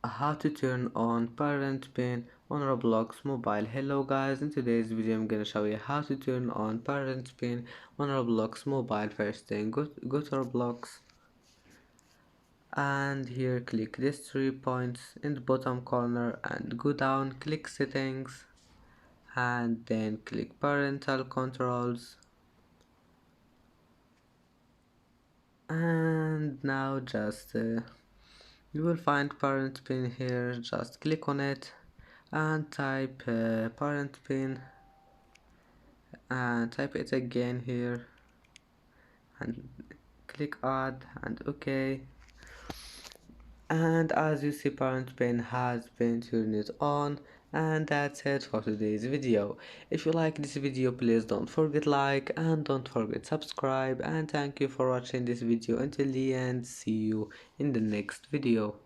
How to turn on parent pin on Roblox mobile. Hello guys, in today's video I'm gonna show you how to turn on parent pin on Roblox mobile. First thing, go to Roblox, and here click these 3 points in the bottom corner and go down, click settings, and then click parental controls, and now just you will find parent pin here. Just click on it and type parent pin, and type it again here and click add and OK. And as you see, parent pin has been turned on. And that's it for today's video. If you like this video, please don't forget like and don't forget subscribe, and thank you for watching this video until the end. See you in the next video.